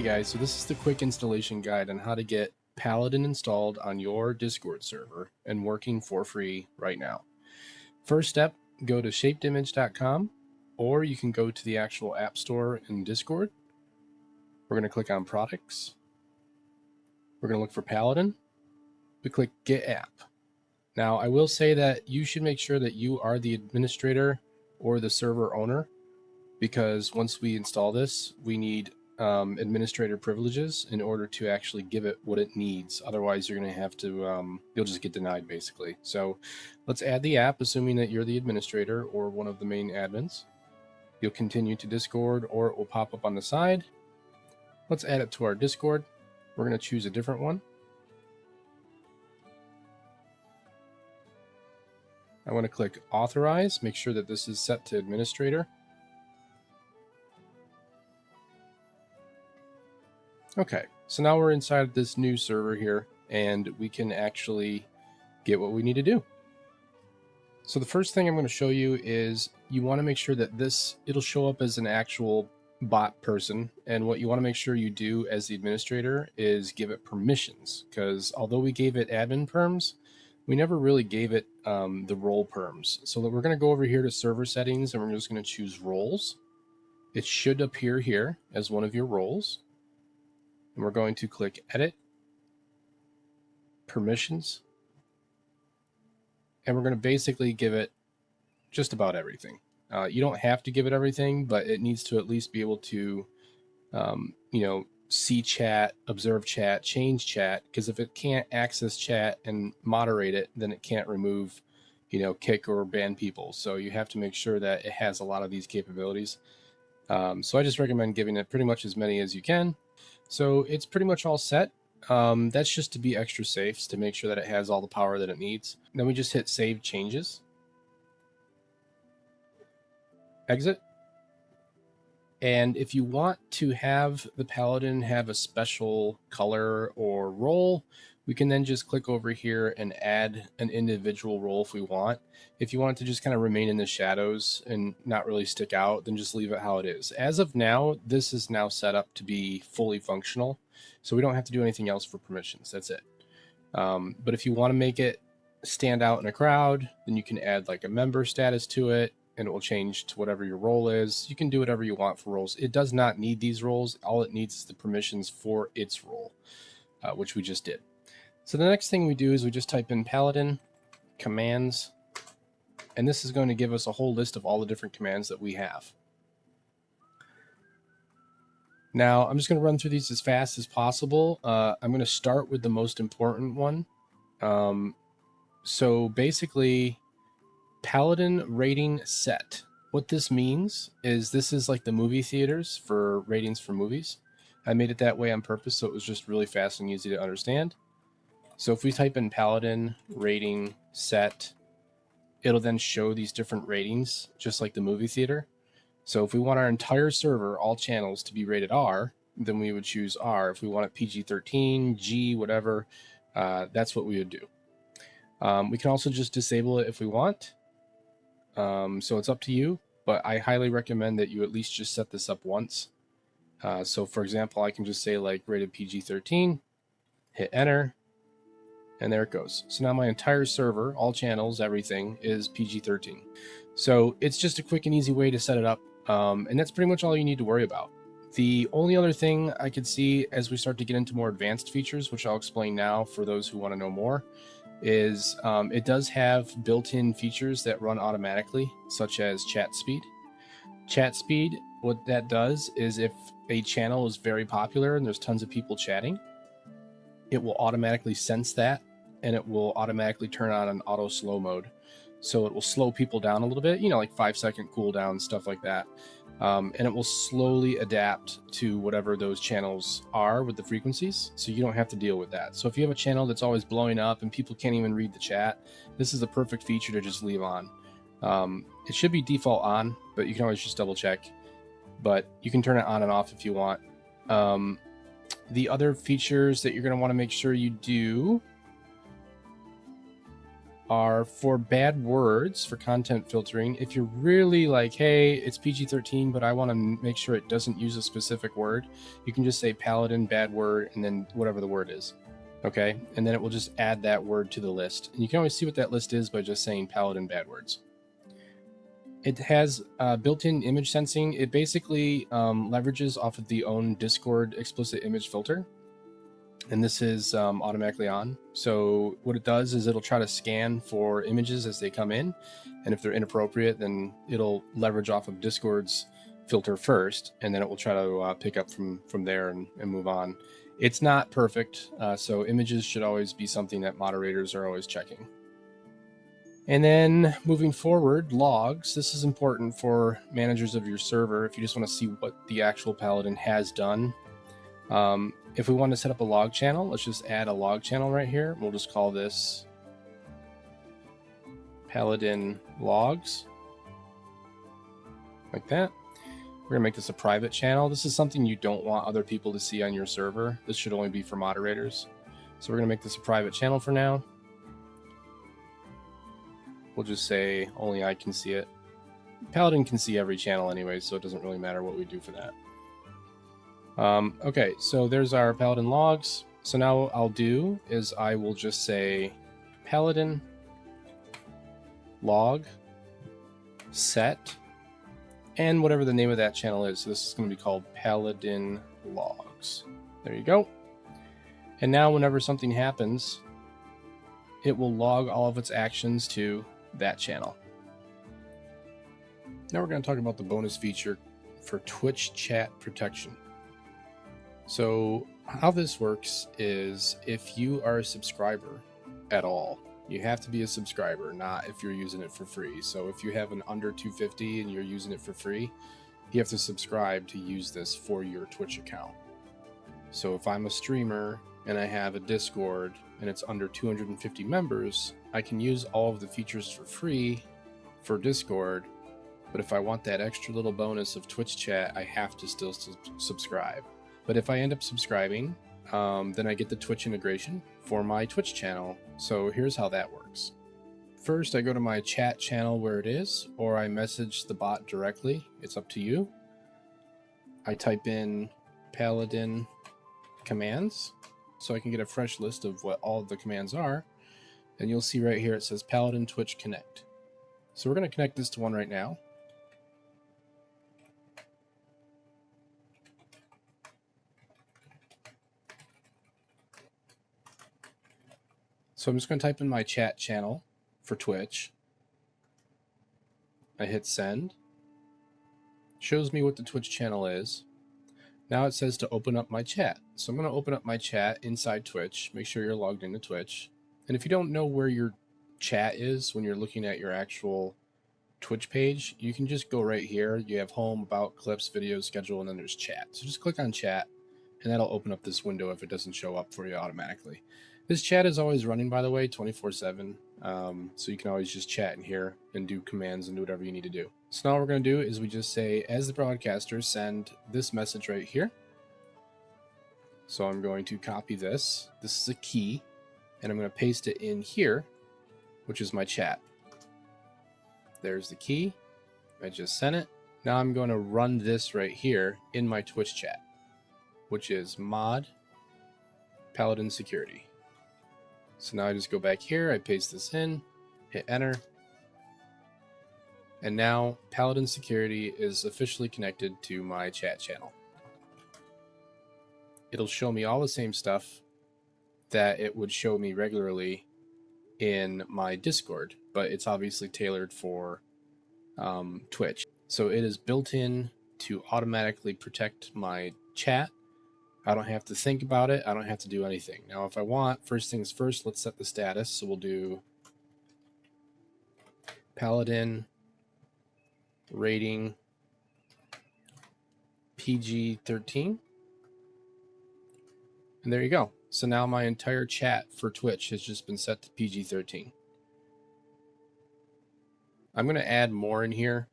Hey guys, so this is the quick installation guide on how to get Paladin installed on your Discord server and working for free right now. First step, go to shapedimage.com, or you can go to the actual app store in Discord. We're going to click on products. We're going to look for Paladin. We click get app. Now I will say that you should make sure that you are the administrator or the server owner, because once we install this, we need administrator privileges in order to actually give it what it needs. Otherwise, you're going to have to, you'll just get denied basically. So let's add the app, assuming that you're the administrator or one of the main admins. You'll continue to Discord, or it will pop up on the side. Let's add it to our Discord. We're going to choose a different one. I want to click authorize, make sure that this is set to administrator. Okay, so now we're inside this new server here, and we can actually get what we need to do. So the first thing I'm going to show you is you want to make sure that it'll show up as an actual bot person, and what you want to make sure you do as the administrator is give it permissions, because although we gave it admin perms, we never really gave it the role perms. So we're going to go over here to server settings, and we're just going to choose roles. It should appear here as one of your roles. And we're going to click edit, permissions, and we're going to basically give it just about everything. You don't have to give it everything, but it needs to at least be able to, see chat, observe chat, change chat, because if it can't access chat and moderate it, then it can't remove, kick or ban people. So you have to make sure that it has a lot of these capabilities. So I just recommend giving it pretty much as many as you can. So it's pretty much all set. That's just to be extra safe, to make sure that it has all the power that it needs. Then we just hit save changes. Exit. And if you want to have the Paladin have a special color or role, we can then just click over here and add an individual role if we want. If you want it to just kind of remain in the shadows and not really stick out, then just leave it how it is. As of now, this is now set up to be fully functional, so we don't have to do anything else for permissions. That's it. But if you want to make it stand out in a crowd, then you can add like a member status to it, and it will change to whatever your role is. You can do whatever you want for roles. It does not need these roles. All it needs is the permissions for its role, which we just did. So the next thing we do is we just type in Paladin commands, and this is going to give us a whole list of all the different commands that we have. Now, I'm just going to run through these as fast as possible. I'm going to start with the most important one. So basically, Paladin rating set. What this means is this is like the movie theaters for ratings for movies. I made it that way on purpose, so it was just really fast and easy to understand. So if we type in Paladin rating set, it'll then show these different ratings, just like the movie theater. So if we want our entire server, all channels, to be rated R, then we would choose R. If we want it PG-13, G, whatever, that's what we would do. We can also just disable it if we want. So it's up to you, but I highly recommend that you at least just set this up once. So for example, I can just say like rated PG-13, hit enter, and there it goes. So now my entire server, all channels, everything is PG-13. So it's just a quick and easy way to set it up. And that's pretty much all you need to worry about. The only other thing I could see as we start to get into more advanced features, which I'll explain now for those who want to know more, is it does have built-in features that run automatically, such as chat speed. Chat speed, what that does is if a channel is very popular and there's tons of people chatting, it will automatically sense that, and it will automatically turn on an auto slow mode. So it will slow people down a little bit, like 5-second cooldown, stuff like that. And it will slowly adapt to whatever those channels are with the frequencies, so you don't have to deal with that. So if you have a channel that's always blowing up and people can't even read the chat, this is a perfect feature to just leave on. It should be default on, but you can always just double check. But you can turn it on and off if you want. The other features that you're going to want to make sure you do are for bad words, for content filtering. If you're really like, hey, it's PG-13, but I want to make sure it doesn't use a specific word, you can just say Paladin bad word and then whatever the word is. Okay, and then it will just add that word to the list. And you can always see what that list is by just saying Paladin bad words. It has built-in image sensing. It basically leverages off of the own Discord explicit image filter. And this is automatically on. So what it does is it'll try to scan for images as they come in. And if they're inappropriate, then it'll leverage off of Discord's filter first, and then it will try to pick up from there and move on. It's not perfect, so images should always be something that moderators are always checking. And then moving forward, logs. This is important for managers of your server if you just want to see what the actual Paladin has done. If we want to set up a log channel, let's just add a log channel right here. We'll just call this Paladin logs, like that. We're gonna make this a private channel. This is something you don't want other people to see on your server. This should only be for moderators. So we're gonna make this a private channel for now. We'll just say only I can see it. Paladin can see every channel anyway, so it doesn't really matter what we do for that. Okay, so there's our Paladin logs. So now what I'll do is I will just say Paladin log set and whatever the name of that channel is. So this is going to be called Paladin logs. There you go. And now whenever something happens, it will log all of its actions to that channel. Now we're going to talk about the bonus feature for Twitch chat protection. So how this works is if you are a subscriber at all, you have to be a subscriber, not if you're using it for free. So if you have an under 250 and you're using it for free, you have to subscribe to use this for your Twitch account. So if I'm a streamer and I have a Discord and it's under 250 members, I can use all of the features for free for Discord. But if I want that extra little bonus of Twitch chat, I have to still subscribe. But if I end up subscribing, then I get the Twitch integration for my Twitch channel. So here's how that works. First, I go to my chat channel where it is, or I message the bot directly. It's up to you. I type in Paladin commands so I can get a fresh list of what all of the commands are. And you'll see right here it says Paladin Twitch Connect. So we're going to connect this to one right now. So I'm just going to type in my chat channel for Twitch. I hit send. Shows me what the Twitch channel is. Now it says to open up my chat. So I'm going to open up my chat inside Twitch. Make sure you're logged into Twitch. And if you don't know where your chat is when you're looking at your actual Twitch page, you can just go right here. You have home, about, clips, videos, schedule, and then there's chat. So just click on chat and that'll open up this window if it doesn't show up for you automatically. This chat is always running, by the way, 24/7. So you can always just chat in here and do commands and do whatever you need to do. So now what we're going to do is we just say, as the broadcaster, send this message right here. So I'm going to copy this. This is a key, and I'm going to paste it in here, which is my chat. There's the key. I just sent it. Now I'm going to run this right here in my Twitch chat, which is mod Paladin security. So now I just go back here, I paste this in, hit enter, and now Paladin security is officially connected to my chat channel. It'll show me all the same stuff that it would show me regularly in my Discord, but it's obviously tailored for Twitch. So it is built in to automatically protect my chat. I don't have to think about it. I don't have to do anything. Now, if I want, first things first, let's set the status. So we'll do Paladin rating PG-13. And there you go. So now my entire chat for Twitch has just been set to PG-13. I'm going to add more in here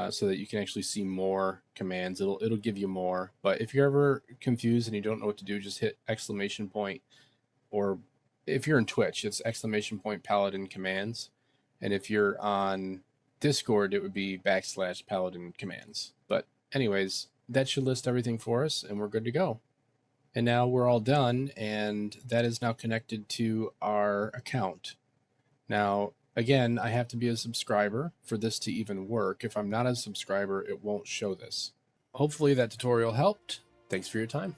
so that you can actually see more commands. It'll give you more. But if you're ever confused and you don't know what to do, just hit exclamation point or if you're in Twitch, it's !Paladin commands. And if you're on Discord, it would be /Paladin commands. But anyways, that should list everything for us and we're good to go. And now we're all done, and that is now connected to our account. Now, again, I have to be a subscriber for this to even work. If I'm not a subscriber, it won't show this. Hopefully that tutorial helped. Thanks for your time.